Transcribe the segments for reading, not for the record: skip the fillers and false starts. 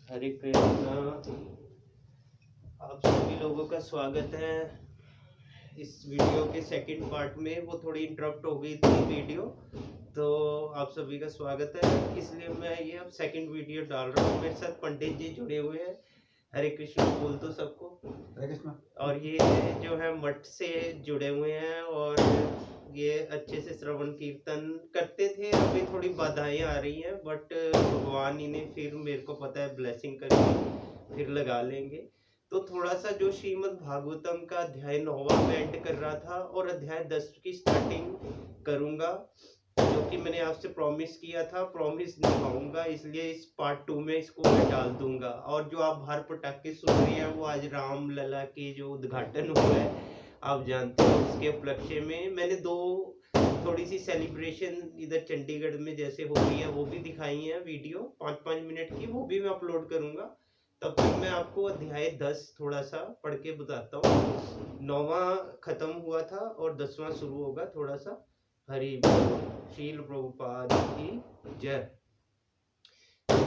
हरे कृष्णा। आप सभी लोगों का स्वागत है इस वीडियो के सेकंड पार्ट में। वो थोड़ी इंटरप्ट हो गई थी वीडियो, तो आप सभी का स्वागत है। इसलिए मैं ये अब सेकंड वीडियो डाल रहा हूँ। मेरे साथ पंडित जी जुड़े हुए हैं। हरे कृष्णा बोल दो सबको। हरे कृष्णा। और ये जो है मठ से जुड़े हुए हैं और ये अच्छे से श्रवण कीर्तन करते थे। अभी थोड़ी बाधाएं आ रही हैं, बट भगवान इन्हें फिर मेरे को पता है ब्लेसिंग करके फिर लगा लेंगे। तो थोड़ा सा जो श्रीमद् भागवतम का अध्याय 9वां मैं एंड कर रहा था और अध्याय 10 की स्टार्टिंग करूंगा, जो कि मैंने आपसे प्रॉमिस किया था, प्रॉमिस निभाऊंगा। इसलिए इस पार्ट 2 में इसको मैं डाल दूंगा। और जो आप बाहर पटाखे सुन रहे हैं वो आज राम लला के जो उद्घाटन हुआ है, आप जानते हो, उसके उपलक्ष्य में मैंने दो थोड़ी सी सेलिब्रेशन इधर चंडीगढ़ में जैसे हो रही है वो भी दिखाई है वीडियो 5-5 मिनट की, वो भी मैं अपलोड करूंगा। तब तक मैं आपको अध्याय 10 थोड़ा सा पढ़ के बताता हूँ। 9वां खत्म हुआ था और 10वां शुरू होगा थोड़ा सा। हरि बोल। शील प्रभुपाद की जय।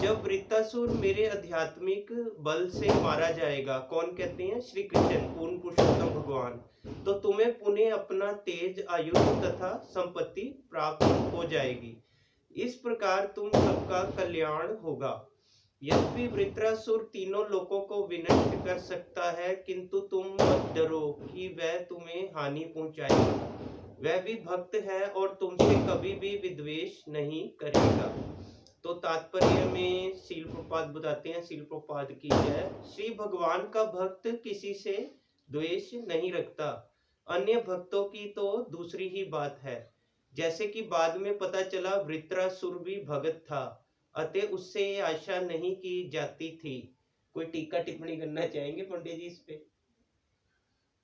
जब वृत्तासुर मेरे आध्यात्मिक बल से मारा जाएगा, कौन कहते हैं? श्री कृष्ण, पूर्ण पुरुषोत्तम भगवान, तो तुम्हें पुनः अपना तेज, आयुध तथा संपत्ति प्राप्त हो जाएगी। इस प्रकार तुम सबका कल्याण होगा। यद्यपि वृत्रासुर तीनों लोकों को विनष्ट कर सकता है, किंतु तुम मत डरो कि वह तुम्हें हानि पहुंचाएगा। वह भी भक्त है और तुमसे कभी भी विद्वेष नहीं करेगा। तो तात्पर्य में शील प्रपात बताते हैं, शील प्रपात की जय। श्री भगवान का भक्त किसी से द्वेष नहीं रखता। अन्य भक्तों की तो दूसरी ही बात है। जैसे कि बाद में पता चला वृत्रासुर भी भगत था, अतः उससे ये आशा नहीं की जाती थी। कोई टीका टिप्पणी करना चाहेंगे पंडित जी इस पे?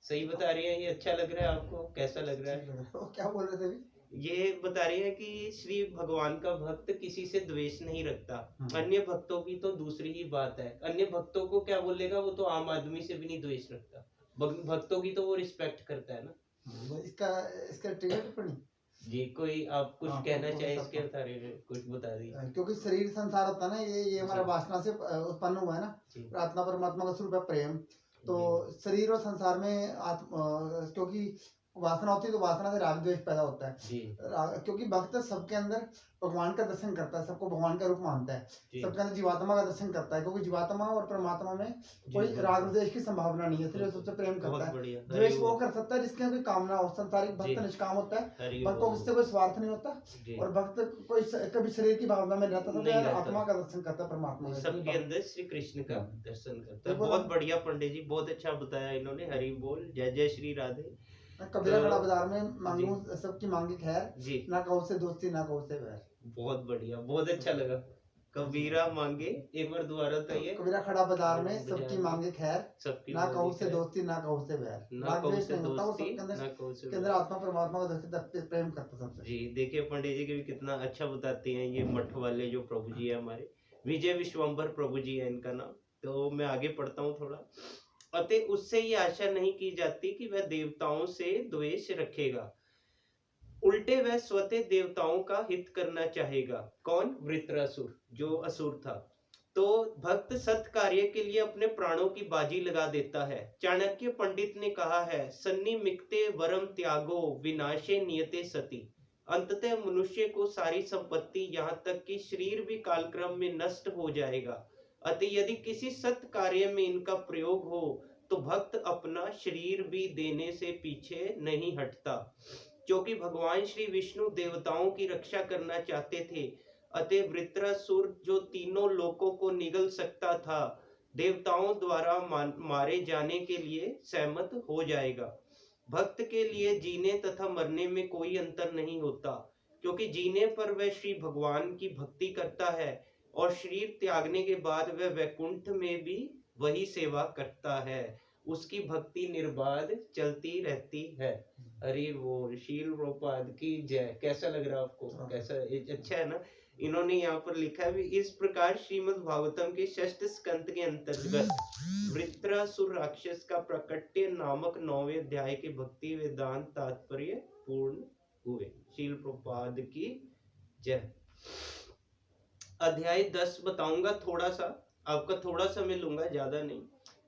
सही बता रही है ये? अच्छा लग रहा है आपको? कैसा लग रहा है? क्या बोल रहे थे अभी? ये बता रही है कि श्री भगवान का भक्त किसी से द्वेष नहीं रखता। अन्य भक्तों की तो दूसरी ही बात है। अन्य भक्तों को क्या बोलेगा? वो तो आम आदमी से भी नहीं द्वेष रखता। भक्तों की तो वो रिस्पेक्ट करता है ना। इसका इसका टीका टिप्पणी जी, कोई आप कुछ कहना चाहे इसके बारे में? कुछ बता दीजिए। क्योंकि शरीर संसार होता है ना, ये हमारा वासना से उत्पन्न हुआ है ना। आत्मा परमात्मा का स्वरूप है प्रेम। तो शरीर और संसार में क्योंकि वासना होती है तो वासना से राग द्वेष पैदा होता है। क्योंकि भक्त सबके अंदर भगवान का दर्शन करता है, सबको भगवान का रूप मानता है, सबके अंदर जीवात्मा का दर्शन करता है, क्योंकि जीवात्मा और परमात्मा में कोई राग द्वेष की संभावना नहीं है, इसलिए सबसे प्रेम करता है। द्वेष वो कर सकता है जिसके कोई कामना हो। संसारिक भक्त निष्काम होता है, भक्त को किससे कोई स्वार्थ नहीं होता, और भक्त कोई कभी शरीर की भावना में रहता है, आत्मा का दर्शन करता है, परमात्मा सबके अंदर श्री कृष्ण का दर्शन करता है। बहुत बढ़िया पंडित जी, बहुत अच्छा बताया इन्होंने। हरि बोल, जय जय श्री राधे। कबीरा खड़ा बाजार में मांगू सबकी मांगी खैर जी, ना कहो से दोस्ती ना कहो से वैर। बहुत बढ़िया, बहुत अच्छा लगा। कबीरा मांगे, एक बार दोबारा बताइए। कबीरा खड़ा बाजार में सबकी मांगे खैर, ना कहो से दोस्ती ना कहो से वैर। ना कहो से दोस्ती ना कहो से वैर। आत्मा परमात्मा को प्रेम करता सबसे। जी देखिए पंडित जी के भी कितना अच्छा बताते हैं ये मठ वाले जो प्रभु जी है हमारे। विजय विश्वम्भर प्रभु जी है इनका नाम। तो मैं आगे पढ़ता हूँ थोड़ा। अतः उससे ये आशा नहीं की जाती कि वह देवताओं से द्वेष रखेगा, उल्टे वह स्वतः देवताओं का हित करना चाहेगा। कौन? वृत्रासुर, जो असुर था। तो भक्त सत कार्य के लिए अपने प्राणों की बाजी लगा देता है। चाणक्य पंडित ने कहा है, सन्निमिक्ते वरम त्यागो विनाशे नियते सति। अंततः मनुष्य को सारी संपत्ति, यहाँ तक कि शरीर भी कालक्रम में नष्ट हो जाएगा। अतः यदि किसी सत कार्य में इनका प्रयोग हो तो भक्त अपना शरीर भी देने से पीछे नहीं हटता। क्योंकि भगवान श्री विष्णु देवताओं की रक्षा करना चाहते थे, अतः वृत्रासुर जो तीनों लोकों को निगल सकता था, देवताओं द्वारा मारे जाने के लिए सहमत हो जाएगा। भक्त के लिए जीने तथा मरने में कोई अंतर नहीं होता, क्योंकि जीने पर वह श्री भगवान की भक्ति करता है और शरीर त्यागने के बाद वह वैकुंठ में भी वही सेवा करता है। उसकी भक्ति निर्बाध चलती रहती है। अरे वो शील प्रभुपाद की जय। कैसा लग रहा है आपको? कैसा? अच्छा है ना? इन्होंने यहाँ पर लिखा है, इस प्रकार श्रीमद् भागवतम के 6th स्कंद के अंतर्गत वृत्रासुर राक्षस का प्रकट्य नामक 9वें अध्याय के भक्ति वेदांत तात्पर्य पूर्ण हुए। शील प्रभुपाद की जय। अध्याय 10 बताऊंगा थोड़ा सा, आपका थोड़ा समय लूंगा, ज्यादा नहीं।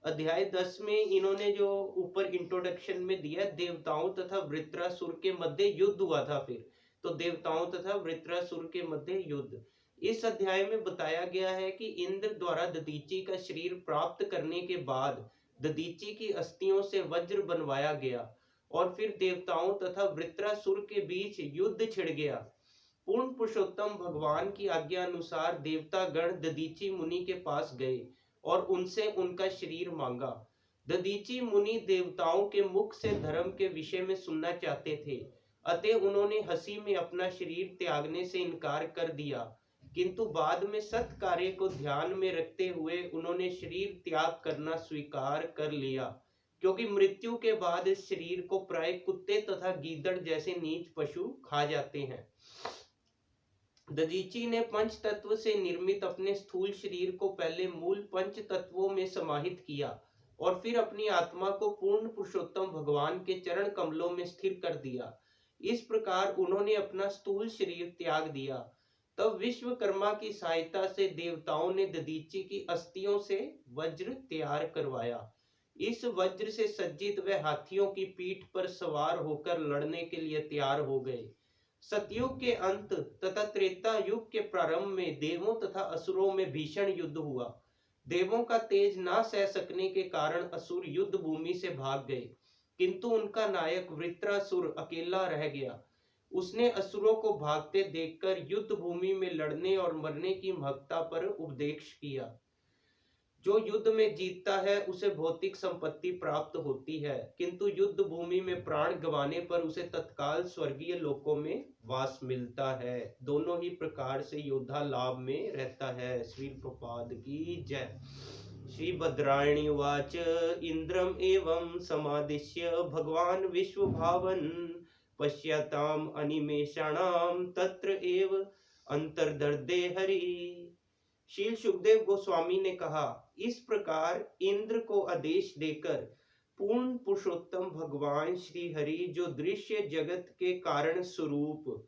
अध्याय 10 में इन्होंने जो ऊपर इंट्रोडक्शन में दिया, देवताओं तथा वृत्रासुर के मध्य युद्ध हुआ था। फिर तो देवताओं तथा वृत्रासुर के मध्य युद्ध इस अध्याय में बताया गया है कि इंद्र द्वारा दधीचि का शरीर प्राप्त करने के बाद दधीचि की अस्थियों से वज्र बनवाया गया और फिर देवताओं तथा वृत्रासुर के बीच युद्ध छिड़ गया। पूर्ण पुरुषोत्तम भगवान की आज्ञा अनुसार देवता गण दधीचि मुनि के पास गए और उनसे उनका शरीर मांगा। दधीचि मुनि देवताओं के मुख से धर्म के विषय में सुनना चाहते थे, अतः उन्होंने हंसी में अपना शरीर त्यागने से इनकार कर दिया, किंतु बाद में सत कार्य को ध्यान में रखते हुए उन्होंने शरीर त्याग करना स्वीकार कर लिया, क्योंकि मृत्यु के बाद इस शरीर को प्राय कुत्ते तथा गीदड़ जैसे नीच पशु खा जाते हैं। दधीचि ने पंच तत्व से निर्मित अपने स्थूल शरीर को पहले मूल पंच तत्वों में समाहित किया और फिर अपनी आत्मा को पूर्ण पुरुषोत्तम भगवान के चरण कमलों में स्थिर कर दिया। इस प्रकार उन्होंने अपना स्थूल शरीर त्याग दिया। तब विश्वकर्मा की सहायता से देवताओं ने दधीचि की अस्थियों से वज्र तैयार करवाया। इस वज्र से सज्जित वे हाथियों की पीठ पर सवार होकर लड़ने के लिए तैयार हो गए। सतयुग के अंत तथा त्रेता युग के प्रारंभ में देवों तथा असुरों में भीषण युद्ध हुआ। देवों का तेज ना सह सकने के कारण असुर युद्ध भूमि से भाग गए, किंतु उनका नायक वृत्रासुर अकेला रह गया। उसने असुरों को भागते देखकर युद्ध भूमि में लड़ने और मरने की महत्ता पर उपदेश किया। जो युद्ध में जीतता है उसे भौतिक संपत्ति प्राप्त होती है, किंतु युद्ध भूमि में प्राण गंवाने पर उसे तत्काल स्वर्गीय लोकों में वास मिलता है। दोनों ही प्रकार से योद्धा लाभ में रहता है। श्री प्रपाद की जय। श्री भद्रायणी उवाच इंद्रम एवं समादिश्य भगवान विश्व भावन पश्यताम अनिमेषाणाम तत्र एव अंतर्दर्दे हरि। शील सुखदेव गोस्वामी ने कहा, इस प्रकार इंद्र को आदेश देकर पूर्ण पुरुषोत्तम भगवान श्री हरि जो दृश्य जगत के कारण स्वरूप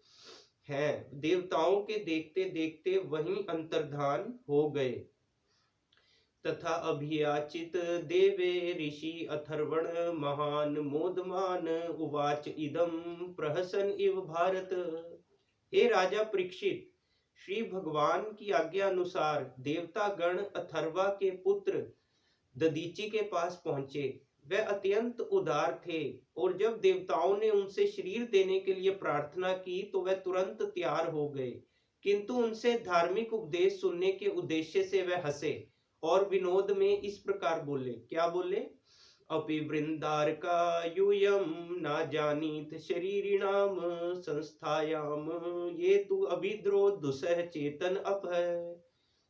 हैं, देवताओं के देखते देखते वहीं अंतर्धान हो गए। तथा अभियाचित देवे ऋषि अथर्वण महान मोदमान उवाच इदम प्रहसन इव भारत। हे राजा परीक्षित, श्री भगवान की आज्ञा अनुसार देवता गण अथर्वा के पुत्र दधीचि के पास पहुंचे। वे अत्यंत उदार थे और जब देवताओं ने उनसे शरीर देने के लिए प्रार्थना की तो वे तुरंत तैयार हो गए, किंतु उनसे धार्मिक उपदेश सुनने के उद्देश्य से वे हंसे और विनोद में इस प्रकार बोले। क्या बोले? अपि वृंदारका यूयम ना जानीत शरीरिणाम संस्थायाम ये तु अभिद्रो दुसह चेतन अप है।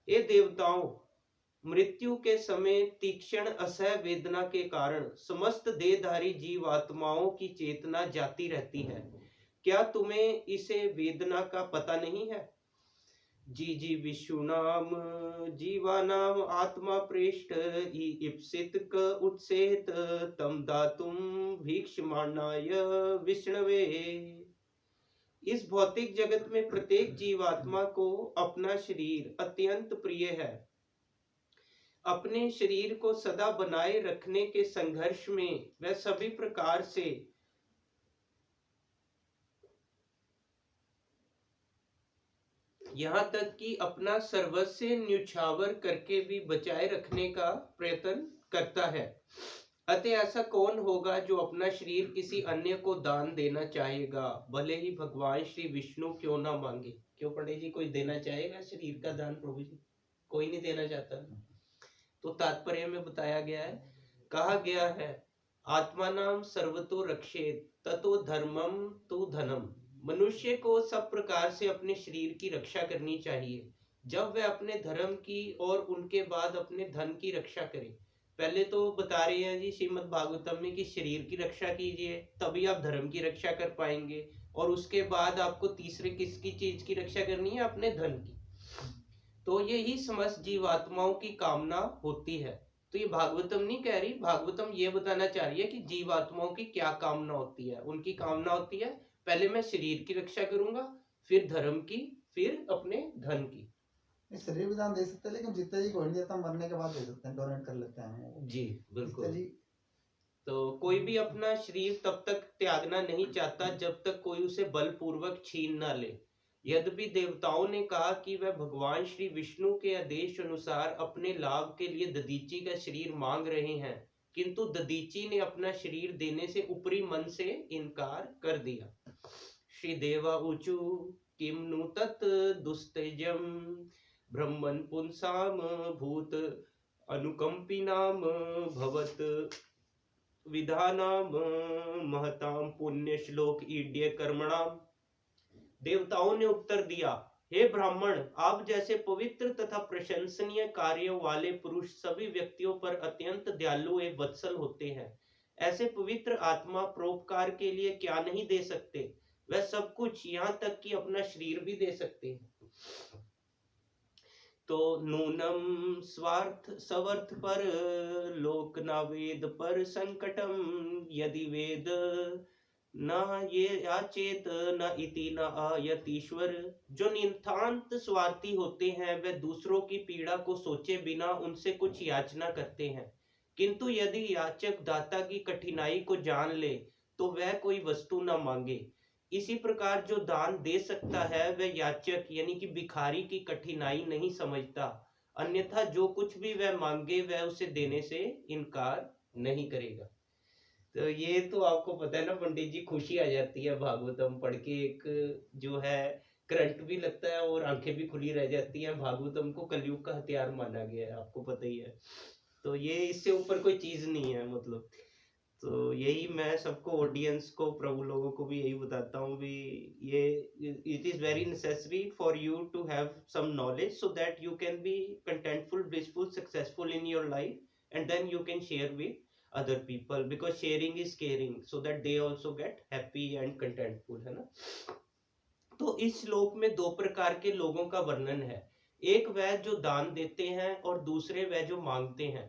ये देवताओं, मृत्यु के समय तीक्ष्ण असह वेदना के कारण समस्त देहधारी जीवात्माओं की चेतना जाती रहती है। क्या तुम्हें इसे वेदना का पता नहीं है? जी विश्वनाम जीवानाम आत्मा प्रेष्ठ ईप्सित क उत्सेत तम दातुम भीक्षमाणाय विष्णवे। इस भौतिक जगत में प्रत्येक जीवात्मा को अपना शरीर अत्यंत प्रिय है। अपने शरीर को सदा बनाए रखने के संघर्ष में वह सभी प्रकार से यहाँ तक कि अपना सर्वस्व न्यौछावर करके भी बचाए रखने का प्रयत्न करता है। अतः ऐसा कौन होगा जो अपना शरीर किसी अन्य को दान देना चाहेगा, भले ही भगवान श्री विष्णु क्यों ना मांगे। क्यों पंडित जी, कोई देना चाहेगा शरीर का दान? प्रभु जी, कोई नहीं देना चाहता। तो तात्पर्य में बताया गया है, कहा गया है, आत्मानाम सर्वतो रक्षेत ततो धर्मम तु धनम। मनुष्य को सब प्रकार से अपने शरीर की रक्षा करनी चाहिए। जब वह अपने धर्म की और उनके बाद अपने धन की रक्षा करे। पहले तो बता रहे हैं जी श्रीमद् भागवतम में कि शरीर की रक्षा कीजिए, तभी आप धर्म की रक्षा कर पाएंगे, और उसके बाद आपको तीसरे किसकी चीज की रक्षा करनी है? अपने धन की। तो यही समस्त जीवात्माओं की कामना होती है। तो ये भागवतम नहीं कह रही, भागवतम ये बताना चाह रही है कि जीवात्माओं की क्या कामना होती है। उनकी कामना होती है, पहले मैं शरीर की रक्षा करूंगा, फिर धर्म की, फिर अपने धन की। ये शरीर भी दान दे सकते हैं, लेकिन जीते जी कोई नहीं देता, मरने के बाद दे सकते हैं, डोनेट कर लेते हैं वो। जी बिल्कुल। जीते जी तो कोई भी अपना शरीर तब तक त्यागना नहीं चाहता जब तक कोई उसे बलपूर्वक छीन ना ले। यद्यपि देवताओं ने कहा कि वह भगवान श्री विष्णु के आदेश अनुसार अपने लाभ के लिए दधीची का शरीर मांग रहे हैं, किंतु दधीची ने अपना शरीर देने से ऊपरी मन से इनकार कर दिया। श्री देवा ऊचु किम नु तत् दुस्तेजम ब्रह्मन पुंसाम भूत अनुकंपिनाम भवत विधानाम महताम पुण्य श्लोक ईड्य कर्मणाम। देवताओं ने उत्तर दिया, हे ब्राह्मण, आप जैसे पवित्र तथा प्रशंसनीय कार्यों वाले पुरुष सभी व्यक्तियों पर अत्यंत दयालु एवं वत्सल होते हैं। ऐसे पवित्र आत्मा परोपकार के लिए क्या नहीं दे सकते, वह सब कुछ, यहाँ तक कि अपना शरीर भी दे सकते हैं। तो नूनम स्वार्थ सवर्थ पर लोक ना वेद पर संकटम यदि वेद न ये याचेत न इति न आयतीश्वर। जो नितांत स्वार्थी होते हैं वे दूसरों की पीड़ा को सोचे बिना उनसे कुछ याचना करते हैं, किंतु यदि याचक दाता की कठिनाई को जान ले तो वह कोई वस्तु न मांगे। इसी प्रकार जो दान दे सकता है वह याचक यानी कि भिखारी की कठिनाई नहीं समझता, अन्यथा जो कुछ भी वह मांगे वह उसे देने से इनकार नहीं करेगा। तो ये तो आपको पता है ना पंडित जी, खुशी आ जाती है भागवतम पढ़ के, एक जो है करंट भी लगता है और आंखें भी खुली रह जाती हैं। भागवतम को कलयुग का हथियार माना गया है, आपको पता ही है। तो ये इससे ऊपर कोई चीज नहीं है मतलब। तो यही मैं सबको, ऑडियंस को, प्रभु लोगों को भी यही बताता हूँ भी ये it is very necessary for you to have some knowledge so that you can be contentful, blissful, successful in your life and then you can share with other people because sharing is caring so that they also get happy and contentful, है ना। तो इस श्लोक में दो प्रकार के लोगों का वर्णन है, एक वह जो दान देते हैं और दूसरे वह जो मांगते हैं।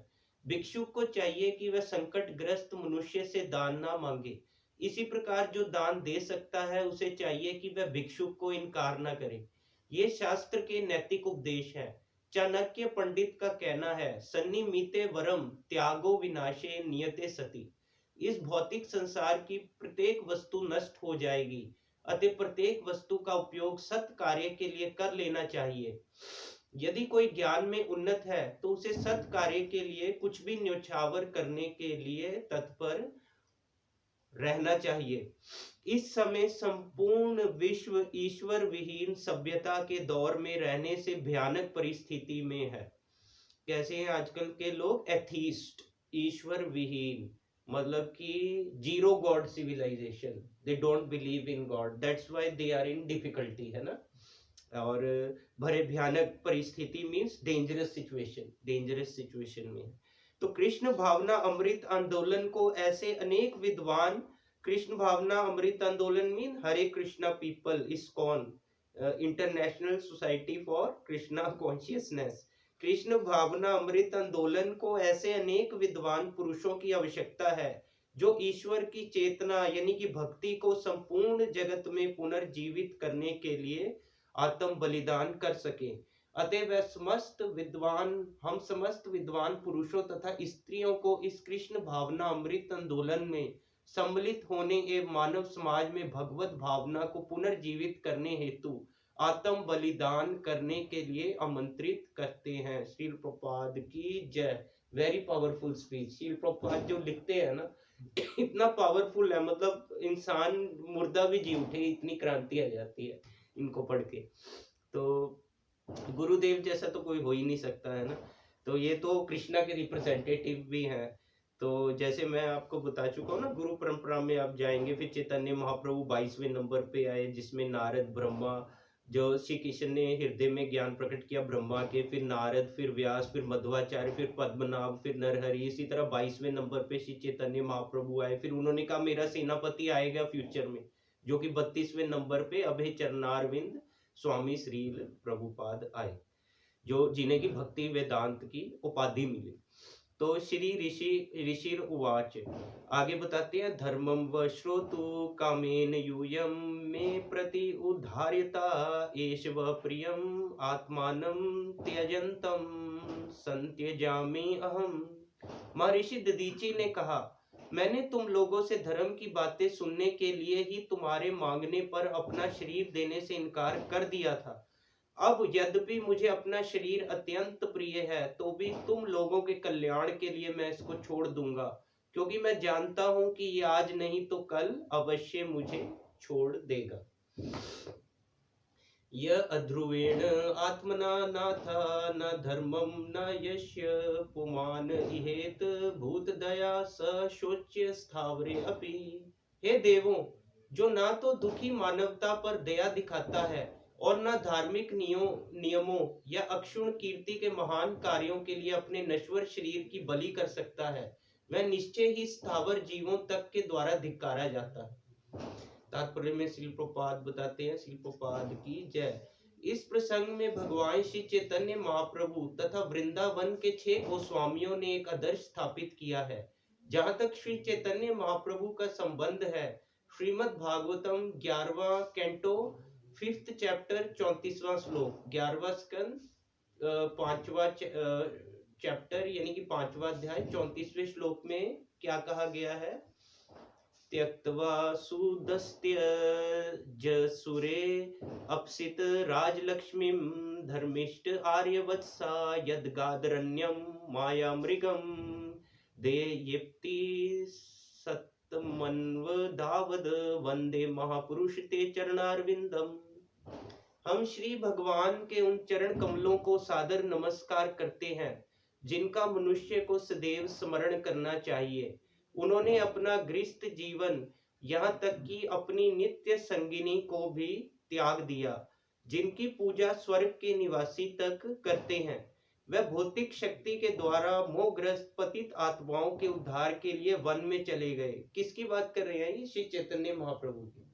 भिक्षुक को चाहिए कि वह संकटग्रस्त मनुष्य से दान ना मांगे, इसी प्रकार जो दान दे सकता है उसे चाहिए कि वह भिक्षुक को इनकार ना करे। ये शास्त्र के नैतिक उपदेश हैं। चाणक्य पंडित का कहना है, सन्निमिते वरम त्यागो विनाशे नियते सति। इस भौतिक संसार की प्रत्येक वस्तु नष्ट हो जाएगी, अतः प्रत्येक वस्तु का उपयोग सत् कार्य के लिए कर लेना चाहिए। यदि कोई ज्ञान में उन्नत है तो उसे सत् कार्य के लिए कुछ भी न्योछावर करने के लिए तत्पर रहना चाहिए। इस समय संपूर्ण विश्व ईश्वर विहीन सभ्यता के दौर में रहने से भयानक परिस्थिति में है। कैसे हैं आजकल के लोग? एथीस्ट, ईश्वर विहीन, मतलब कि zero God civilisation, they don't believe in God, that's why they are in difficulty, है ना। और भरे भयानक परिस्थिति मीन्स डेंजरस सिचुएशन में। तो कृष्ण भावना अमृत आंदोलन को ऐसे अनेक विद्वान, कृष्ण भावना अमृत आंदोलन mean Hare Krishna people, ISKCON, international society for Krishna consciousness. Krishna भावना अमृत आंदोलन को ऐसे अनेक विद्वान पुरुषों की आवश्यकता है जो ईश्वर की चेतना यानी कि भक्ति को संपूर्ण जगत में पुनर्जीवित करने के लिए आत्म बलिदान कर सके। अतः वह हम समस्त विद्वान पुरुषों तथा स्त्रियों को इस कृष्ण भावना अमृत आंदोलन में सम्मिलित होने एवं मानव समाज में भगवत भावना को पुनर्जीवित करने हेतु आत्म बलिदान करने के लिए आमंत्रित करते हैं। श्रील प्रभुपाद की जय। Very powerful speech. Srila Prabhupada जो लिखते हैं ना, इतना पावरफुल है, मतलब इंसान मुर्दा भी जी उठे, इतनी क्रांति आ जाती है इनको पढ़ के। तो गुरुदेव जैसा तो कोई हो ही नहीं सकता, है ना। तो ये तो कृष्णा के रिप्रेजेंटेटिव भी हैं। तो जैसे मैं आपको बता चुका हूँ ना, गुरु परंपरा में आप जाएंगे, फिर चैतन्य महाप्रभु 22वें नंबर पे आए, जिसमें नारद, ब्रह्मा, जो श्री कृष्ण ने हृदय में ज्ञान प्रकट किया ब्रह्मा के, फिर नारद, फिर व्यास, फिर मध्वाचार्य, फिर पद्मनाभ, फिर नरहरि। इसी तरह 22वें नंबर पे श्री चैतन्य महाप्रभु आए। फिर उन्होंने कहा मेरा सेनापति आएगा फ्यूचर में, जो कि 32वें नंबर पे अभय चरणारविंद स्वामी श्रील प्रभुपाद आए, जो जिन्हें की भक्ति वेदांत की उपाधि मिली। तो श्री ऋषिर उवाच, आगे बताते हैं, धर्मम व श्रोतु कामेन यूयम मे प्रति उद्धार्यता एष व प्रियम आत्मानं त्यजंतम संत्यजामि अहम। महर्षि दधीचि ने कहा, मैंने तुम लोगों से धर्म की बातें सुनने के लिए ही तुम्हारे मांगने पर अपना शरीर देने से इनकार कर दिया था। अब यद्यपि मुझे अपना शरीर अत्यंत प्रिय है, तो भी तुम लोगों के कल्याण के लिए मैं इसको छोड़ दूंगा, क्योंकि मैं जानता हूं कि ये आज नहीं तो कल अवश्य मुझे छोड़ देगा। यह अध्रुवेण आत्मना नाथा न धर्मम न यस्य पुमान इहेत भूत दया स शोच्य स्थावरे अपि। हे देवों, जो ना तो दुखी मानवता पर दया दिखाता है और न धार्मिक नियमों या अक्षुण कीर्ति के महान कार्यों के लिए अपने नश्वर शरीर की बलि कर सकता है, वह निश्चय ही स्थावर जीवों तक के द्वारा धिक्कारा जाता है। तात्पर्य में श्रील प्रभुपाद बताते हैं, श्रील प्रभुपाद की जय। इस प्रसंग में भगवान श्री चैतन्य महाप्रभु तथा वृंदावन के 6 गोस्वामियों ने एक आदर्श स्थापित किया है। जहाँ तक श्री चैतन्य महाप्रभु का संबंध है, श्रीमद् भागवतम 11वां कैंटो 5th चैप्टर 34वां श्लोक, 11वां स्कंद 5वां चैप्टर यानी कि 5वां अध्याय 34वें श्लोक में क्या कहा गया है? त्यक्त्वा सुदस्त्य जसुरे अपसित राजलक्ष्मीं धर्मिष्ठ आर्यवत्सा यद्गादरण्यं माया मृगम देयेप्ति सत्मन्वदावद वंदे महापुरुष ते चरणारविंदम। हम श्री भगवान के उन चरण कमलों को सादर नमस्कार करते हैं जिनका मनुष्य को सदैव स्मरण करना चाहिए। उन्होंने अपना गृहस्थ जीवन, यहाँ तक कि अपनी नित्य संगिनी को भी त्याग दिया, जिनकी पूजा स्वर्ग के निवासी तक करते हैं। वह भौतिक शक्ति के द्वारा मोहग्रस्त पतित आत्माओं के उद्धार के लिए वन में चले गए। किसकी बात कर रहे हैं? ये श्री चैतन्य महाप्रभु की।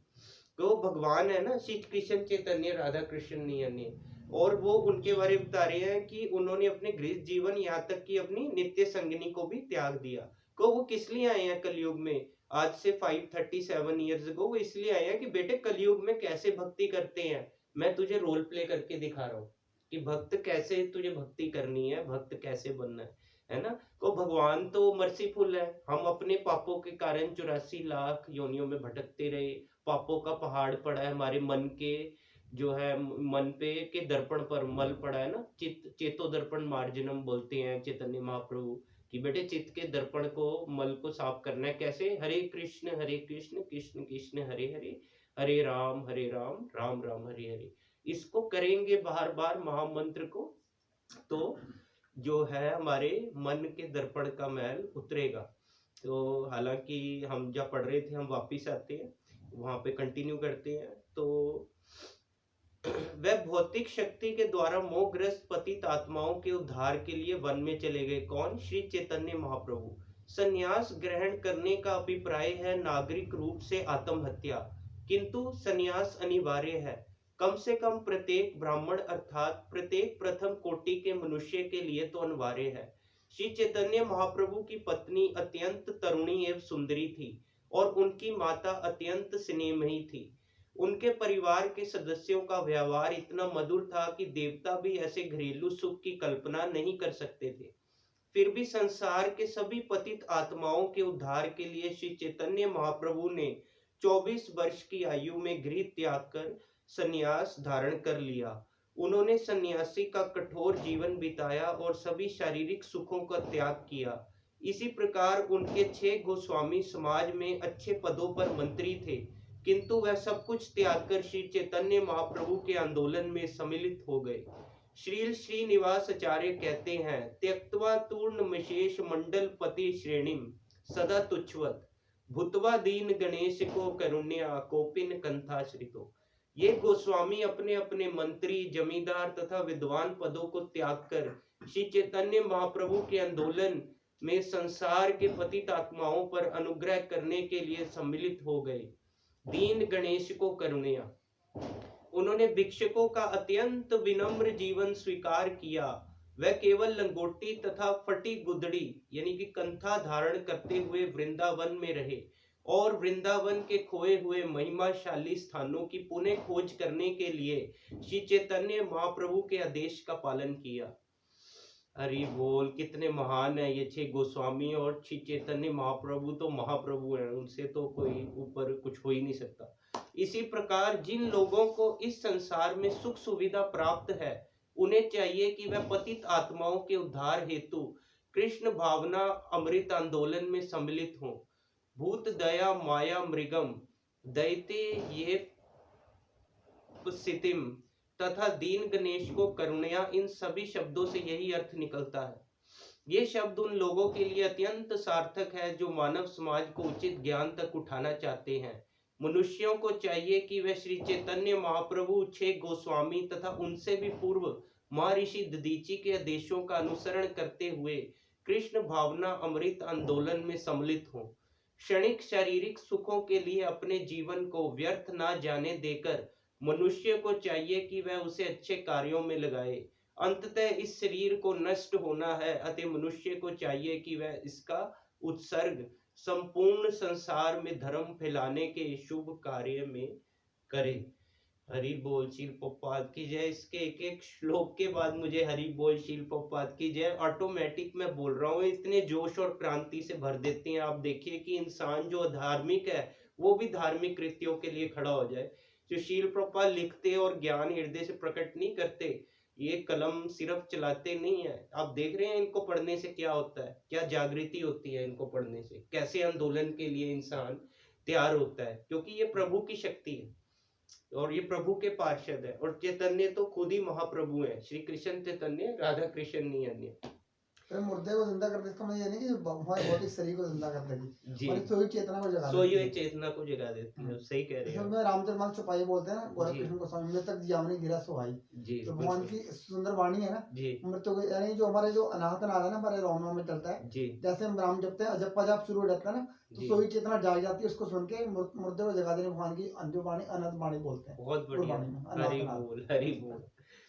तो भगवान है ना, श्री कृष्ण चैतन्य राधा कृष्ण ने, और वो उनके बारे में बता रहे हैं कि उन्होंने अपने गृहस्थ जीवन, यहाँ तक कि अपनी नित्य संगिनी को भी त्याग दिया। तो वो किस लिए आए हैं कलयुग में? आज से 537 ईयर्स अगो वो इसलिए आए हैं कि बेटे कलयुग में कैसे भक्ति करते हैं, मैं तुझे रोल प्ले करके दिखा रहा हूँ कि भक्त कैसे तुझे भक्ति करनी है, भक्त कैसे बनना है ना। तो भगवान तो मर्सीफुल है। हम अपने पापों के कारण 84 लाख योनियों में भटकते रहे, पापों का पहाड़ पड़ा है हमारे मन के, जो है मन पे के दर्पण पर मल पड़ा है ना। चेतो दर्पण मार्जनम बोलते हैं चैतन्य महाप्रभु कि बेटे चित्त के दर्पण को, मल को साफ करना है। कैसे? हरे कृष्ण कृष्ण कृष्ण हरे हरे, हरे राम राम राम हरे हरे। इसको करेंगे बार बार महामंत्र को, तो जो है हमारे मन के दर्पण का मैल उतरेगा। तो हालांकि हम जब पढ़ रहे थे, हम वापिस आते हैं, वहां पे कंटिन्यू करते हैं। तो वह भौतिक शक्ति के द्वारा मोहग्रस्त पतित आत्माओं के उद्धार के लिए वन में चले गए। कौन? श्री चैतन्य महाप्रभु। संन्यास ग्रहण करने का अभिप्राय है नागरिक रूप से आत्महत्या, किंतु संन्यास अनिवार्य है। कम से कम प्रत्येक ब्राह्मण अर्थात प्रत्येक प्रथम कोटि के मनुष्य के लिए तो अनिवार्य है। श्री चैतन्य महाप्रभु की पत्नी अत्यंत तरुणी एवं सुंदरी थी और उनकी माता अत्यंत स्नेहमयी थी। उनके परिवार के सदस्यों का व्यवहार इतना मधुर था कि देवता भी ऐसे घरेलू सुख की कल्पना नहीं कर सकते थे। फिर भी संसार के सभी पतित आत्माओं के उद्धार के लिए श्री चैतन्य महाप्रभु ने 24 वर्ष की आयु में गृह त्याग कर संन्यास धारण कर लिया। उन्होंने सन्यासी का कठोर जीवन बिताया और सभी शारीरिक सुखों का त्याग किया। इसी प्रकार उनके 6 गोस्वामी समाज में अच्छे पदों पर मंत्री थे, किंतु वह सब कुछ त्याग कर श्री चैतन्य महाप्रभु के आंदोलन में सम्मिलित हो गए। श्रील श्रीनिवास आचार्य कहते हैं, त्यक्त्वा तूर्ण विशेष मंडल पति श्रेणीम सदा तुच्छवत भूतवा दीन गणेश को करुण्या कोपिन कंथाश्रितो। ये गोस्वामी अपने अपने मंत्री, जमींदार तथा विद्वान पदों को त्याग कर श्री चैतन्य महाप्रभु के आंदोलन में संसार के पतित आत्माओं पर अनुग्रह करने के लिए सम्मिलित हो गए। दीन गणेश को करुणया। उन्होंने भिक्षुकों का अत्यंत विनम्र जीवन स्वीकार किया वह केवल लंगोटी तथा फटी गुदड़ी यानी कि कंथा धारण करते हुए वृंदावन में रहे और वृंदावन के खोए हुए महिमाशाली स्थानों की पुनः खोज करने के लिए श्री चैतन्य महाप्रभु के आदेश का पालन किया। हरि बोल। कितने महान है ये 6 गोस्वामी और श्री चैतन्य महाप्रभु तो महाप्रभु हैं, उनसे तो कोई ऊपर कुछ हो ही नहीं सकता। इसी प्रकार जिन लोगों को इस संसार में सुख सुविधा प्राप्त है उन्हें चाहिए कि वह पतित आत्माओं के उद्धार हेतु कृष्ण भावना अमृत आंदोलन में सम्मिलित हों। भूत दया माया मृगम दैते ये स्थितिम तथा दीन गणेश को करुणया, इन सभी शब्दों से यही अर्थ निकलता है। ये शब्द उन लोगों के लिए अत्यंत सार्थक है जो मानव समाज को उचित ज्ञान तक उठाना चाहते हैं। मनुष्यों को चाहिए कि वे श्री चैतन्य महाप्रभु 6 गोस्वामी तथा उनसे भी पूर्व महर्षि दधीची के आदेशों का अनुसरण करते हुए कृष्ण भावना अमृत आंदोलन में सम्मिलित हों। क्षणिक शारीरिक सुखों के लिए अपने जीवन को व्यर्थ ना जाने देकर मनुष्य को चाहिए कि वह उसे अच्छे कार्यों में लगाए। अंततः इस शरीर को नष्ट होना है, अतः मनुष्य को चाहिए कि वह इसका उत्सर्ग संपूर्ण संसार में धर्म फैलाने के शुभ कार्य में करे। हरि बोल। शील प्रभुपाद की जय। इसके एक एक श्लोक के बाद मुझे हरि बोल शील प्रभुपाद की जय ऑटोमेटिक मैं बोल रहा हूँ, इतने जोश और क्रांति से भर देते हैं। आप देखिए कि इंसान जो धार्मिक है वो भी धार्मिक कृत्यों के लिए खड़ा हो जाए। जो शील प्रभुपाद लिखते और ज्ञान हृदय से प्रकट नहीं करते, ये कलम सिर्फ चलाते नहीं है। आप देख रहे हैं इनको पढ़ने से क्या होता है, क्या जागृति होती है इनको पढ़ने से, कैसे आंदोलन के लिए इंसान तैयार होता है, क्योंकि ये प्रभु की शक्ति है और ये प्रभु के पार्षद है। और चैतन्य तो खुद ही महाप्रभु है, श्री कृष्ण चैतन्य, राधा कृष्ण नहीं अन्य। तो मुर्दे को जिंदा कर दे, इसका मतलब ये नहीं कि हमारे भौतिक शरीर को जिंदा कर देगी, और सोई चेतना को जगा देती है। सोई चेतना को जगा देती है, सही कह रहे हैं। इसमें रामचरितमानस चौपाई बोलते हैं ना, गोरख कृष्ण गोस्वामी में तक जियावनी गिरा सोहाई। तो भगवान की सुंदर वाणी है ना, मृत्यु यानी जो हमारे जो अनाहत नाद है ना, हमारे रोमनों में चलता है। जैसे हम राम जपते हैं, अजप्पा जाप शुरू हो जाता है ना, तो सोई चेतना जाग जाती है, उसको सुन के मुर्दे को जगा देने भगवान की अंजु वाणी अनंत वाणी बोलते हैं। बहुत बढ़िया, हरि बोल हरि बोल।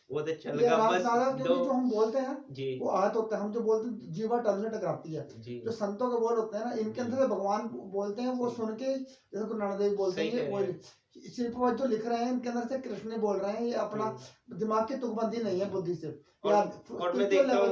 बहुत अच्छा ये लगा। बस बस जो हम बोलते हैं वो आहत होता है, हम जो बोलते हैं जीवा टर्म से टकराती है। जो संतों के बोल होते हैं ना, इनके अंदर से भगवान बोलते हैं, वो सुन के जैसे गुरु नानक देव बोलते हैं, वो शिल्पवत जो लिख रहे हैं इनके अंदर से कृष्ण बोल रहे हैं। ये अपना दिमाग की तुकबंदी नहीं है बुद्धि से। और मैं देखता हूँ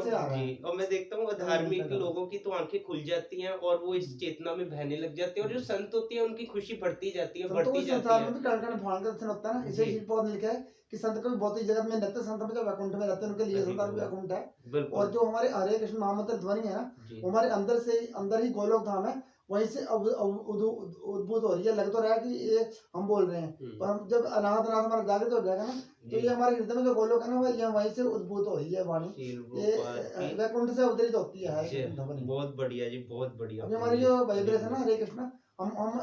और मैं देखता हूँ धार्मिक लोगों की तो आंखें खुल जाती हैं और वो इस चेतना में बहने लग जाते हैं, और जो संत होती है उनकी खुशी बढ़ती जाती है, बढ़ती जाती है। में भी कण-कण भगवान का दर्शन होता है ना, इसे शिल्पवत ने लिखा है कि संत को भी भौतिक जगत में रहते, संत में जो वैकुंठ में रहते हैं उनके लिए संसार भी वैकुंठ है। और जो हमारे हरे कृष्ण महामंत्र ध्वनि है ना, हमारे अंदर से अंदर ही गोलोक धाम है, वहीं से उद्भूत हो रही है। लग तो रहा है कि ये हम बोल रहे हैं, पर हम जब अनाहत हमारा जागृत हो जाएगा ना, तो ये हमारे हृदय में जो गोलोक है ना, ये वहीं से उद्भूत हो रही है वाणी, ये वैकुंठ से अवतरित होती है। बहुत बढ़िया जी, बहुत बढ़िया। अभी हमारी जो वाइब्रेशन है ना हरे कृष्ण, हम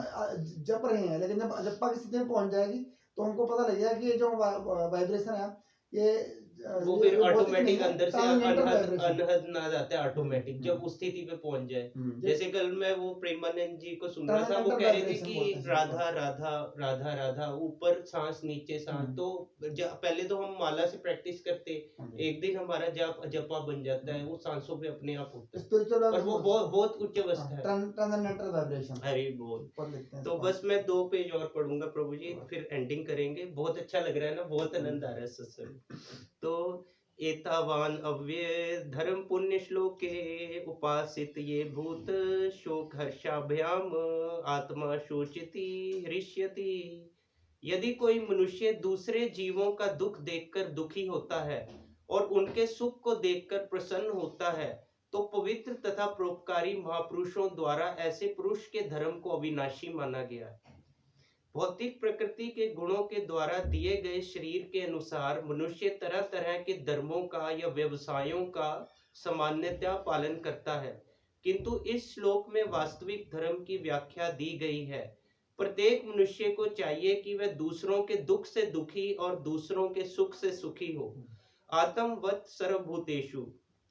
जप रहे हैं, लेकिन जब अजप्पा की स्थिति में पहुंच जाएगी तो हमको पता लगेगा कि ये जो वाइब्रेशन है ये वो फिर ऑटोमेटिक अंदर से अनहद नाद आता है ऑटोमेटिक, जब उस स्थिति पे पहुंच जाए। जैसे कल मैं वो प्रेमानंद जी को सुन रहा था, वो कह रहे थे कि राधा राधा राधा राधा, ऊपर सांस नीचे सांस। तो पहले तो हम माला से प्रैक्टिस करते, एक दिन हमारा जाप जपा बन जाता है, वो सांसों पे अपने आप होता है, और वो बहुत उच्च अवस्था है। अरे बोल। तो बस मैं 2 पेज और पढ़ूंगा प्रभु जी, फिर एंडिंग करेंगे। बहुत अच्छा लग रहा है ना, बहुत आनंद आ रहा है सत्संग। तो एतावान अव्यय धर्म पुण्य श्लोके उपासित ये भूत शोक हर्षाभ्याम आत्मा शोचिति हृष्यति। यदि कोई मनुष्य दूसरे जीवों का दुख देखकर दुखी होता है और उनके सुख को देखकर प्रसन्न होता है, तो पवित्र तथा परोपकारी महापुरुषों द्वारा ऐसे पुरुष के धर्म को अविनाशी माना गया है। भौतिक प्रकृति के गुणों के द्वारा दिए गए शरीर के अनुसार मनुष्य तरह तरह के धर्मों का या व्यवसायों का सामान्यतः पालन करता है, किंतु इस श्लोक में वास्तविक धर्म की व्याख्या दी गई है। प्रत्येक मनुष्य को चाहिए कि वह दूसरों के दुख से दुखी और दूसरों के सुख से सुखी हो। आत्मवत् सर्वभूतेषु,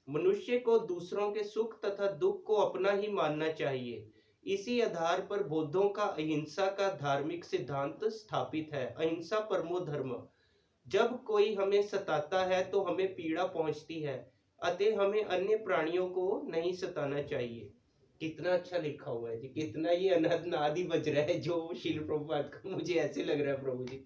मनुष्य को दूसरों के सुख तथा दुख को अपना ही मानना चाहिए। इसी आधार पर बौद्धों का अहिंसा का धार्मिक सिद्धांत स्थापित है। अहिंसा परमो धर्म। जब कोई हमें सताता है तो हमें पीड़ा पहुंचती है, अतः हमें अन्य प्राणियों को नहीं सताना चाहिए। कितना अच्छा लिखा हुआ है जी, कितना ये अनादि बज रहा है जो शील प्रभुपाद का, मुझे ऐसे लग रहा है प्रभु जी।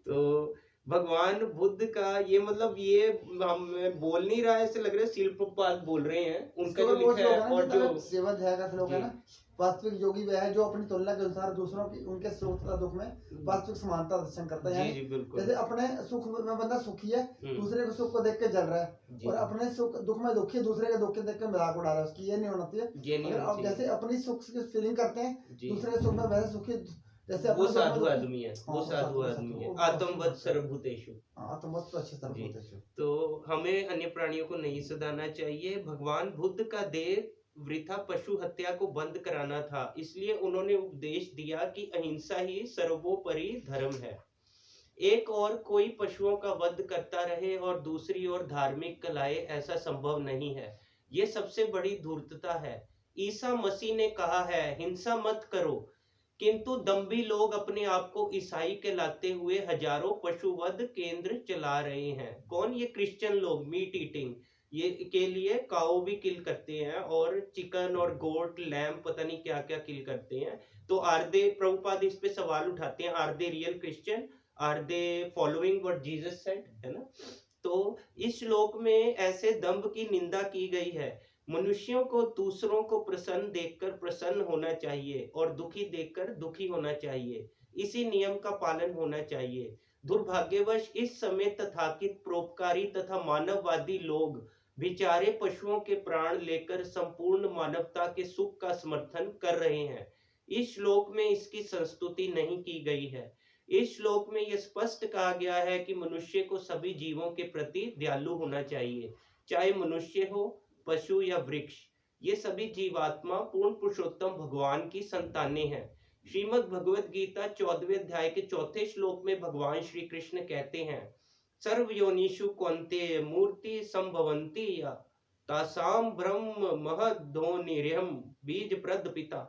तो भगवान बुद्ध का ये मतलब ये हम बोल नहीं रहा है, ऐसे लग रहा है शील प्रभुपाद बोल रहे हैं, उनका जो वो लिखा श्लोक है। है ना, और जो सेवा अध्याय का श्लोक है जी ना, वास्तविक योगी वह है जो अपनी तुलना के अनुसार दूसरों की उनके सुख तथा दुख में वास्तविक समानता दर्शन करता है। जी यानी जी बिल्कुल। जैसे अपने सुख में बंदा सुखी है, दूसरे के सुख को देख के जल रहा है, जी और अपने सुख दुख में दुखी है, दूसरे के दुख के देख के मजाक उड़ा रहा है उसकी, ये नहीं होना चाहिए। ये नहीं अगर होना अब जैसे चाहिए अपनी सुख की फीलिंग करते हैं, जी। दूसरे के सुख में वैसे सुखी, जैसे वो अपने दुख में साधु दुखी। आदमी है, हाँ, वो वो साधु साधु आदमी है, वो आत्मवत सर्वभूतेषु। आत्मवत अच्छे जी। सर्वभूतेषु। तो हमें अन्य प्राणियों को नहीं सताना चाहिए। भगवान बुद्ध का देह वृथा पशु हत्या को बंद कराना था, इसलिए उन्होंने उपदेश दिया कि अहिंसा ही सर्वोपरि धर्म है। एक और कोई पशुओं का वध करता रहे और दूसरी ओर धार्मिक कलाए, ऐसा संभव नहीं है। ये सबसे बड़ी धूर्तता है। ईसा मसीह ने कहा है, हिंसा मत करो, किंतु दम्भी लोग अपने आप को ईसाई कहलाते हुए हजारों पशुवध केंद्र चला रहे हैं। कौन? ये क्रिश्चियन लोग मीट ईटिंग ये के लिए काऊ भी किल करते हैं, और चिकन और गोट लैम्प पता नहीं क्या क्या किल करते हैं। तो आर दे, प्रभुपाद इस पे सवाल उठाते हैं, are they real Christian, are they following what Jesus said, है ना। तो इस श्लोक में ऐसे दंभ की निंदा की गई है। मनुष्यों को दूसरों को प्रसन्न देखकर प्रसन्न होना चाहिए और दुखी देखकर दुखी होना चाहिए। इसी नियम का पालन होना चाहिए। दुर्भाग्यवश इस समय तथाकथित परोपकारी तथा मानववादी लोग बेचारे पशुओं के प्राण लेकर संपूर्ण मानवता के सुख का समर्थन कर रहे हैं। इस श्लोक में इसकी संस्तुति नहीं की गई है। इस श्लोक में यह स्पष्ट कहा गया है कि मनुष्य को सभी जीवों के प्रति दयालु होना चाहिए, चाहे मनुष्य हो, पशु या वृक्ष। ये सभी जीवात्मा पूर्ण पुरुषोत्तम भगवान की संतानें हैं। श्रीमद् भगवद गीता 14वें अध्याय के 4थे श्लोक में भगवान श्री कृष्ण कहते हैं, सर्व योनिषु कौन्तेय मूर्ति संभवन्ति या तासाम ब्रह्म महद्धोनिर्यम बीज प्रद पिता।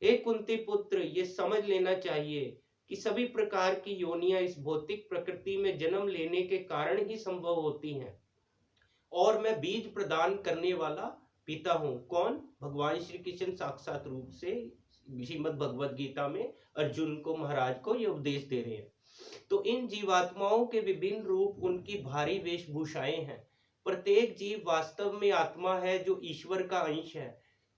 हे कुंती पुत्र, ये समझ लेना चाहिए कि सभी प्रकार की योनियां इस भौतिक प्रकृति में जन्म लेने के कारण ही संभव होती हैं, और मैं बीज प्रदान करने वाला पिता हूँ। कौन? भगवान श्री कृष्ण साक्षात रूप से श्रीमद् भगवद गीता में अर्जुन को, महाराज को ये उपदेश दे रहे हैं। तो इन जीवात्माओं के विभिन्न रूप, उनकी भारी वेशभूषाएं हैं। प्रत्येक जीव वास्तव में आत्मा है जो ईश्वर का अंश है।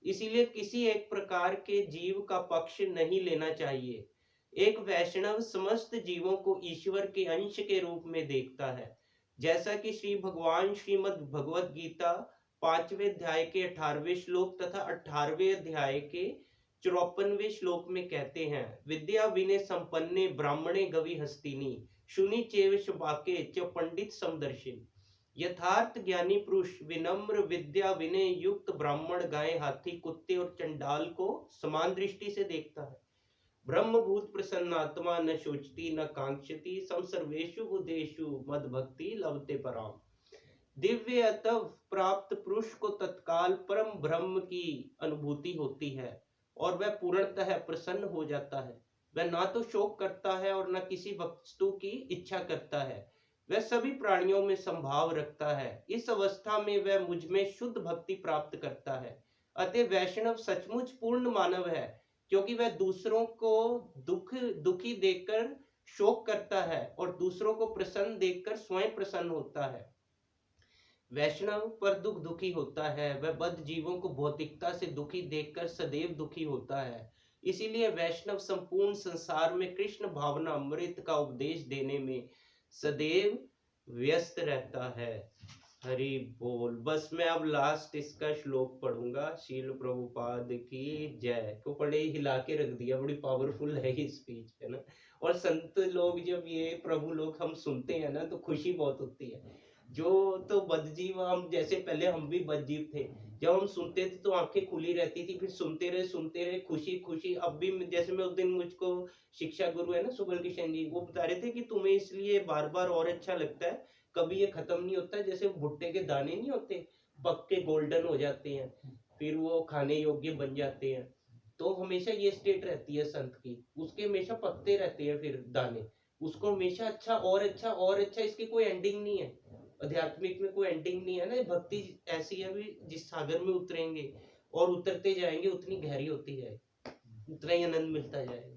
इसीलिए किसी एक प्रकार के जीव का पक्ष नहीं लेना चाहिए। एक वैष्णव समस्त जीवों को ईश्वर के अंश के रूप में देखता है, जैसा कि श्री भगवान श्रीमद् भगवद गीता 5वें अध्याय के 18वें श्लोक तथा 18वें अध्याय के 54वें श्लोक में कहते हैं, विद्या विनय संपन्ने ब्राह्मणे गवि हस्तिनी शुनि चेव शुभाके च पंडित समदर्शिन। यथार्थ ज्ञानी पुरुष विनम्र विद्या विनय युक्त ब्राह्मण गाय हाथी कुत्ते और चंडाल को समान दृष्टि से देखता है। ब्रह्मभूत प्रसन्नात्मा न शोचती न कांक्षति सम सर्वेषु भूतेषु मद भक्ति लभते पराम। दिव्य अतव प्राप्त पुरुष को तत्काल परम ब्रह्म की अनुभूति होती है और वह पूर्णतः प्रसन्न हो जाता है। वह ना तो शोक करता है और न किसी वस्तु की इच्छा करता है। वह सभी प्राणियों में संभाव रखता है। इस अवस्था में वह मुझ में शुद्ध भक्ति प्राप्त करता है। अतः वैष्णव सचमुच पूर्ण मानव है, क्योंकि वह दूसरों को दुखी देखकर शोक करता है और दूसरों को प्रसन्न देखकर स्वयं प्रसन्न होता है। वैष्णव पर दुखी होता है, वह बद्ध जीवों को भौतिकता से दुखी देखकर सदैव दुखी होता है। इसीलिए वैष्णव संपूर्ण संसार में कृष्ण भावना अमृत का उपदेश देने में सदैव व्यस्त रहता है। हरि बोल। बस मैं अब लास्ट इसका श्लोक पढ़ूंगा। शील प्रभुपाद की जय को पढ़े हिला के रख दिया, बड़ी पावरफुल है ये स्पीच, है ना। और संत लोग जब ये प्रभु लोग हम सुनते हैं ना तो खुशी बहुत होती है। जो तो बदजीव, हम जैसे पहले हम भी बदजीव थे, जब हम सुनते थे तो आंखें खुली रहती थी, फिर सुनते रहे खुशी खुशी। अब भी जैसे मैं उस दिन, मुझको शिक्षा गुरु है ना सुबल किशन जी, वो बता रहे थे कि तुम्हें इसलिए बार बार और अच्छा लगता है, कभी ये खत्म नहीं होता। जैसे भुट्टे के दाने नहीं होते, पक के गोल्डन हो जाते हैं, फिर वो खाने योग्य बन जाते हैं, तो हमेशा ये स्टेट रहती है संत की, उसके हमेशा पकते रहते हैं फिर दाने, उसको हमेशा अच्छा और अच्छा और अच्छा, इसकी कोई एंडिंग नहीं है। आध्यात्मिक में कोई एंडिंग नहीं है ना, भक्ति ऐसी है भी जिस सागर में उतरेंगे और उतरते जाएंगे उतनी गहरी होती जाएगी, उतना ही आनंद मिलता जाएगा।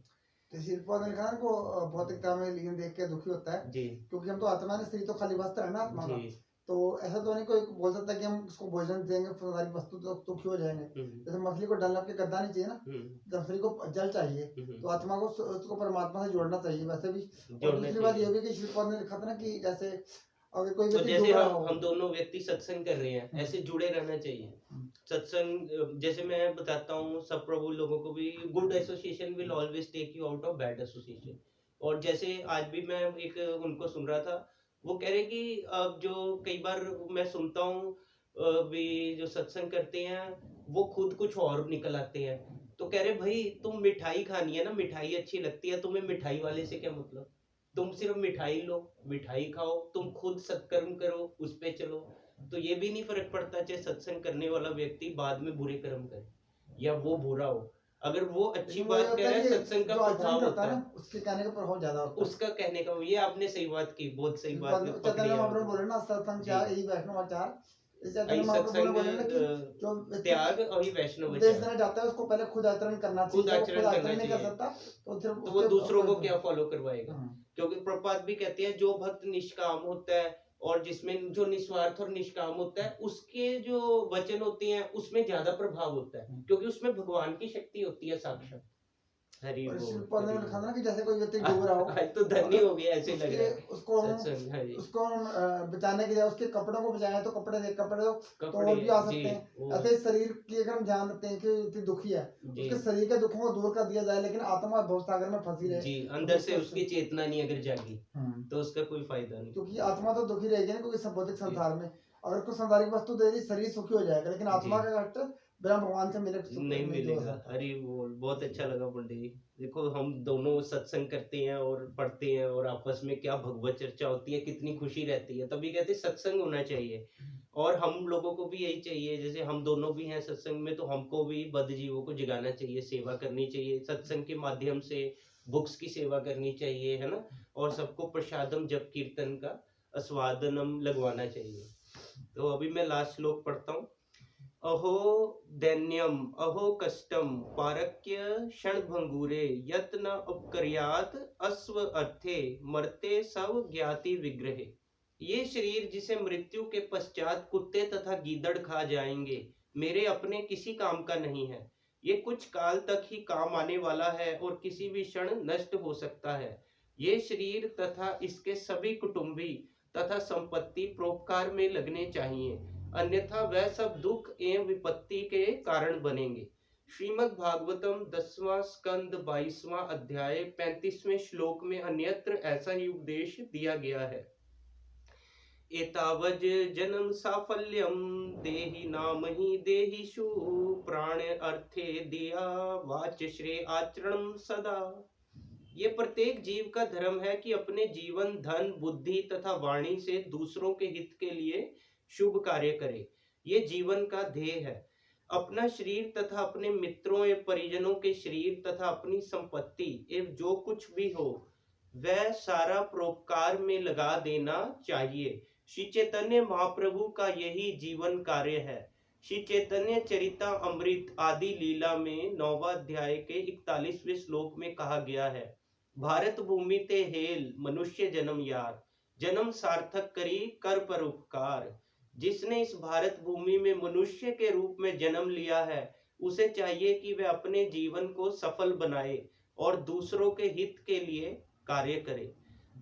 तो शिल्पा ने कहा ना को भौतिकता में लीन देख के दुखी होता है जी क्योंकि हम तो आत्मा ने, शरीर तो खाली वस्त्र है ना आत्मा का। जी। तो ऐसा तो नहीं कोई बोल सकता कि हम उसको भोजन देंगे सारी वस्तु तो दुखी हो जाएंगे। जैसे मछली को डंडा के गद्दा नहीं चाहिए ना, जब शरीर को जल चाहिए तो आत्मा को उसको परमात्मा से जोड़ना चाहिए वैसे भी। और दूसरी बात ये भी कि शिल्पा ने लिखा था ना कि जैसे अगर कोई तो व्यक्ति जैसे जुड़ रहा हो, हम दोनों व्यक्ति सत्संग कर रहे हैं, ऐसे जुड़े रहना चाहिए। सत्संग जैसे मैं बताता हूँ सब प्रभु लोगों को भी, good association will always take you out of bad association. और जैसे आज भी मैं एक उनको सुन रहा था, वो कह रहे कि अब जो कई बार मैं सुनता हूँ भी जो सत्संग करते हैं वो खुद कुछ और निकल आते हैं। तो कह रहे भाई तुम मिठाई खानी है ना, मिठाई अच्छी लगती है, तुम्हें मिठाई वाले से क्या मतलब, तुम सिर्फ मिठाई लो, मिठाई खाओ, तुम खुद सत्कर्म करो, उस पे चलो। तो ये भी नहीं फर्क पड़ता चाहे सत्संग करने वाला व्यक्ति बाद में बुरे कर्म करे या वो बुरा हो, अगर वो अच्छी लेकिन बात वो कह होता रहा है है कि सत्संग का जो आचरण प्रभाव करता होता है है, ना उसके कहने का प्रभाव ज्यादा होता है। उसका कहने का, ये आपने सही बात की, बहुत सही बात पकड़ी चैतन्य है महाप्रभु आपने। बोले ना सत्संग जी। क्या यही वैष्णवाचार, इस चैतन्य आई महाप्रभु ने सत्संग बोले ना कि जो व्यक्ति त्याग और ही वैष्णव उपदेश विचार, देना चाहता है उसको पहले खुद आचरण करना चाहिए। खुद जब वो आचरण खुद करना आचरण नहीं कर चाहिए सकता तो सिर्फ तो वो उसके दूसरों को कोई- क्या फॉलो करवाएगा। क्योंकि प्रभुपाद भी कहते हैं जो भक्त निष्काम होता है और जिसमें जो निस्वार्थ और निष्काम होता है उसके जो वचन होते हैं उसमें ज्यादा प्रभाव होता है, क्योंकि उसमें भगवान की शक्ति होती है साक्षात। हरि और बोल, शिल्पा ने हरि लिखा था बोल। ना कि जैसे कोई व्यक्ति डूब रहा हो, आज तो धन्य हो गया ऐसे लग रहा है उसको हम सत्संग। हाँ जी, उसको हम बचाने के लिए उसके कपड़ों को बचाएं तो कपड़े दे, कपड़े दो तो कपड़े और भी आ जी, सकते हैं। वो ऐसे ही शरीर की अगर हम ध्यान रखते हैं कि इतनी दुखी है, जी उसके शरीर के दुखों को दूर कर दिया जाए लेकिन आत्मा भवसागर में फंसी रहे जी, तो अंदर फिर से उसको- उसकी चेतना नहीं अगर जागी तो उसका कोई फायदा नहीं। क्योंकि आत्मा तो दुखी रहेगी ना, क्योंकि भौतिक जी संसार में अगर कुछ सांसारिक वस्तु दे दी शरीर सुखी हो जाएगा, लेकिन आत्मा जी का कष्ट बिना भगवान से मिले सुख नहीं हो मिलेगा। सकता। हरि बोल, बहुत अच्छा लगा पंडित जी। देखो हम दोनों सत्संग करते हैं और पढ़ते हैं और आपस में क्या भगवत चर्चा होती है, कितनी खुशी रहती है, तभी कहते हैं सत्संग होना चाहिए। और हम लोगों को भी यही चाहिए, जैसे हम दोनों भी हैं सत्संग में तो हमको भी बद्ध जीवों को जगाना चाहिए, सेवा करनी चाहिए सत्संग के माध्यम से, बुक्स की सेवा करनी चाहिए, है ना, और सबको प्रसादम जप कीर्तन का आस्वादनम लगवाना चाहिए। तो अभी मैं लास्ट श्लोक पढ़ता हूँ। अहो दैन्यम अहो कष्टम पारक्य क्षणभंगुरे यत न उपकर्यात अश्व अर्थे मरते सव ज्ञाति विग्रहे। ये शरीर जिसे मृत्यु के पश्चात कुत्ते तथा गीदड़ खा जाएंगे मेरे अपने किसी काम का नहीं है। ये कुछ काल तक ही काम आने वाला है और किसी भी क्षण नष्ट हो सकता है। ये शरीर तथा इसके सभी कुटुंबी तथा संपत्ति परोपकार में लगने चाहिए, अन्यथा वह सब दुख एवं विपत्ति के कारण बनेंगे। श्रीमद् भागवतम 10वां स्कंद 22वां अध्याय 35वें श्लोक में अन्यत्र ऐसा ही उपदेश दिया गया है। एतावज जन्म साफल्यम देहि नाम ही देहिषु प्राण अर्थे दिया वाच श्रेय आचरण सदा। ये प्रत्येक जीव का धर्म है कि अपने जीवन धन बुद्धि तथा वाणी से दूसरों के हित के लिए शुभ कार्य करे। ये जीवन का ध्येय है। अपना शरीर तथा अपने मित्रों एवं परिजनों के शरीर तथा अपनी संपत्ति एवं जो कुछ भी हो वह सारा परोपकार में लगा देना चाहिए। श्री चैतन्य महाप्रभु का यही जीवन कार्य है। श्री चैतन्य चरिता अमृत आदि लीला में 9वां अध्याय के 41वें श्लोक में कहा गया है, भारत भूमि ते हेल मनुष्य जन्म यार, जन्म सार्थक करी कर परोपकार। जिसने इस भारत भूमि में मनुष्य के रूप में जन्म लिया है उसे चाहिए कि वह अपने जीवन को सफल बनाए और दूसरों के हित के लिए कार्य करे।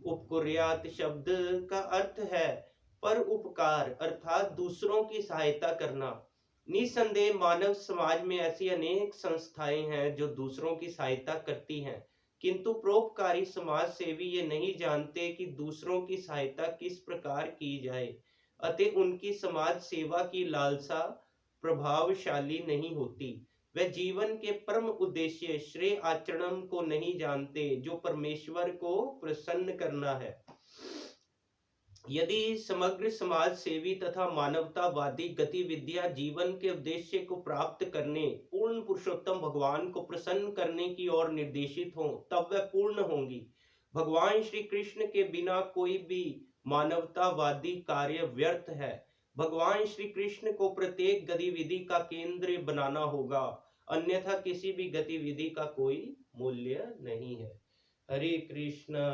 उपकुर्यात शब्द का अर्थ है पर उपकार अर्थात दूसरों की सहायता करना। निसंदेह मानव समाज में ऐसी अनेक संस्थाएं हैं जो दूसरों की सहायता करती हैं, किंतु परोपकारी समाज सेवी ये नहीं जानते कि दूसरों की सहायता किस प्रकार की जाए, अतः उनकी समाज सेवा की लालसा प्रभावशाली नहीं होती। वह जीवन के परम उद्देश्य श्रेय आचरण को नहीं जानते जो परमेश्वर को प्रसन्न करना है। यदि समग्र समाज सेवी तथा मानवतावादी गतिविधियां जीवन के उद्देश्य को प्राप्त करने पूर्ण पुरुषोत्तम भगवान को प्रसन्न करने की ओर निर्देशित हों तब वह पूर्ण होंगी। भगवान श्री कृष्ण के बिना कोई भी मानवतावादी कार्य व्यर्थ है। भगवान श्री कृष्ण को प्रत्येक गतिविधि का केंद्र बनाना होगा, अन्यथा किसी भी गतिविधि का कोई मूल्य नहीं है। हरे कृष्णा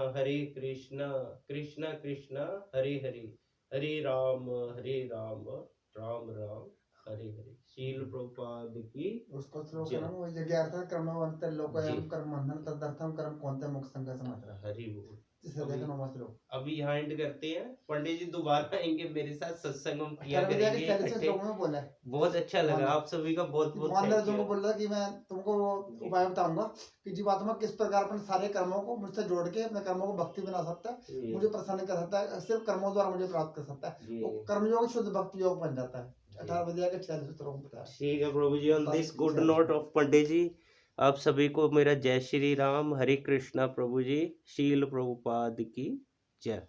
कृष्ण कृष्ण हरे हरे, हरे राम राम राम हरे हरे। शील प्रभुपाद की उसको श्लोक जय। है ना, वो यज्ञ अर्थ कर्मवन्त जी। लोकयम कर्म बंधन तदर्थम कर्म कौनते मुख संग समात्रा। हरि बोल। जिसे देखो नमः श्लोक। अभी यहाँ एंड करते हैं, पंडित जी दोबारा आएंगे मेरे साथ, सत्संग हम किया 18 बजे करेंगे के 46 इकट्ठे। श्लोक में बोला है। बहुत अच्छा लगा, आप सभी का बहुत बहुत मोहन थैंक अर्जुन को यू। बोल रहा कि मैं तुमको वो जी। उपाय बताऊंगा कि जीवात्मा किस प्रकार अपने सारे कर्मों को मुझसे जोड़ के अपने कर्मों को भक्ति बना सकता है, जी। मुझे प्रसन्न कर सकता है, सिर्फ कर्मों द्वारा मुझे प्राप्त कर सकता है। जी। वो कर्मयोग शुद्ध भक्ति योग बन जाता है। जी। 18 बजे के 46 श्लोक में बताया। ठीक है प्रभु जी, ऑन बस दिस गुड चलो। नोट ऑफ पंडित जी, आप सभी को मेरा जय श्री राम, हरे कृष्णा प्रभु जी, शील प्रभुपाद की जय।